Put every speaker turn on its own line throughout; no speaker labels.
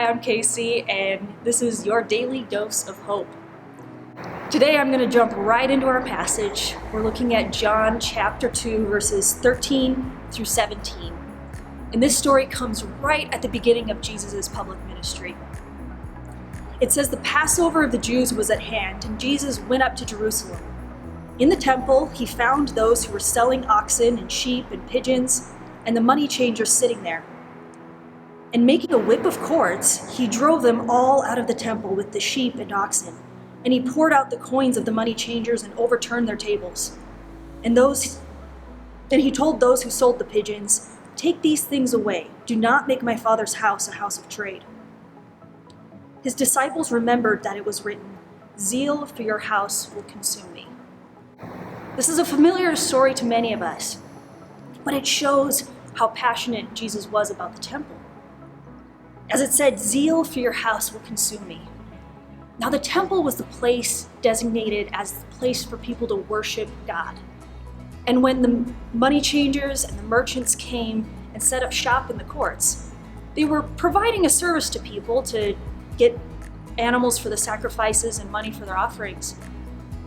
I'm Casey, and this is your daily dose of hope. Today I'm going to jump right into our passage. We're looking at John chapter 2, verses 13 through 17. And this story comes right at the beginning of Jesus' public ministry. It says the Passover of the Jews was at hand, and Jesus went up to Jerusalem. In the temple, he found those who were selling oxen and sheep and pigeons, and the money changers sitting there. And making a whip of cords, he drove them all out of the temple with the sheep and oxen. And he poured out the coins of the money changers and overturned their tables. And he told those who sold the pigeons, "Take these things away. Do not make my Father's house a house of trade." His disciples remembered that it was written, "Zeal for your house will consume me." This is a familiar story to many of us, but it shows how passionate Jesus was about the temple. As it said, "Zeal for your house will consume me." Now the temple was the place designated as the place for people to worship God. And when the money changers and the merchants came and set up shop in the courts, they were providing a service to people to get animals for the sacrifices and money for their offerings.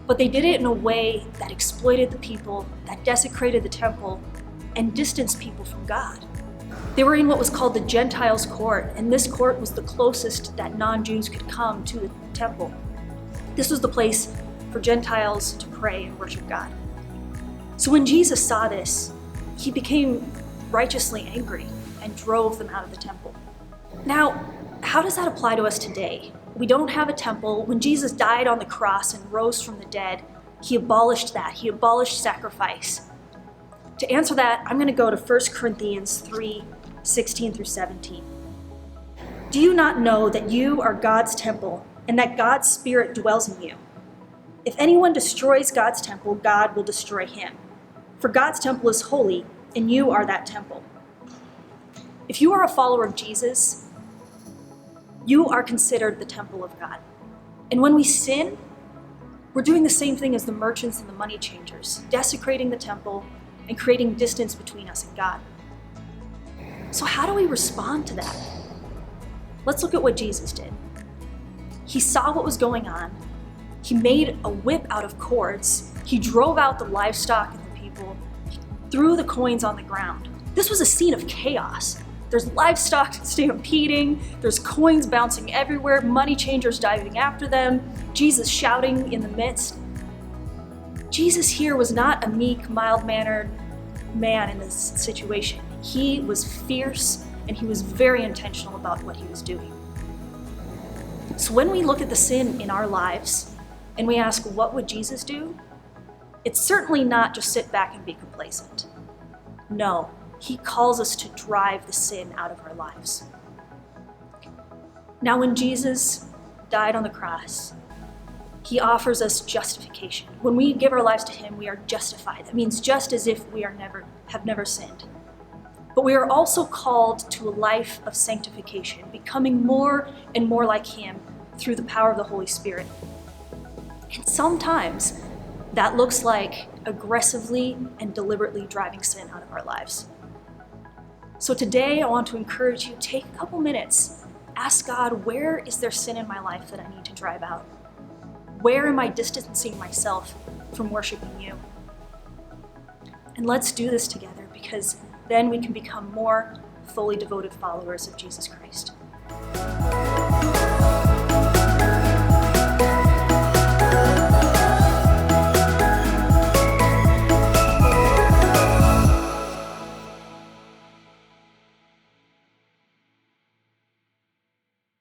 But they did it in a way that exploited the people, that desecrated the temple, and distanced people from God. They were in what was called the Gentiles' court, and this court was the closest that non-Jews could come to the temple. This was the place for Gentiles to pray and worship God. So when Jesus saw this, he became righteously angry and drove them out of the temple. Now, how does that apply to us today? We don't have a temple. When Jesus died on the cross and rose from the dead, he abolished that. He abolished sacrifice. To answer that, I'm going to go to 1 Corinthians 3:16 through 17. "Do you not know that you are God's temple and that God's Spirit dwells in you? If anyone destroys God's temple, God will destroy him. For God's temple is holy, and you are that temple." If you are a follower of Jesus, you are considered the temple of God. And when we sin, we're doing the same thing as the merchants and the money changers, desecrating the temple and creating distance between us and God. So how do we respond to that? Let's look at what Jesus did. He saw what was going on. He made a whip out of cords. He drove out the livestock and the people. He threw the coins on the ground. This was a scene of chaos. There's livestock stampeding. There's coins bouncing everywhere. Money changers diving after them. Jesus shouting in the midst. Jesus here was not a meek, mild-mannered man in this situation. He was fierce, and he was very intentional about what he was doing. So when we look at the sin in our lives and we ask, what would Jesus do? It's certainly not just sit back and be complacent. No, he calls us to drive the sin out of our lives. Now, when Jesus died on the cross, he offers us justification. When we give our lives to him, we are justified. That means just as if we have never sinned. But we are also called to a life of sanctification, becoming more and more like him through the power of the Holy Spirit. And sometimes that looks like aggressively and deliberately driving sin out of our lives. So today I want to encourage you, take a couple minutes, ask God, where is there sin in my life that I need to drive out? Where am I distancing myself from worshiping you? And let's do this together, because then we can become more fully devoted followers of Jesus Christ.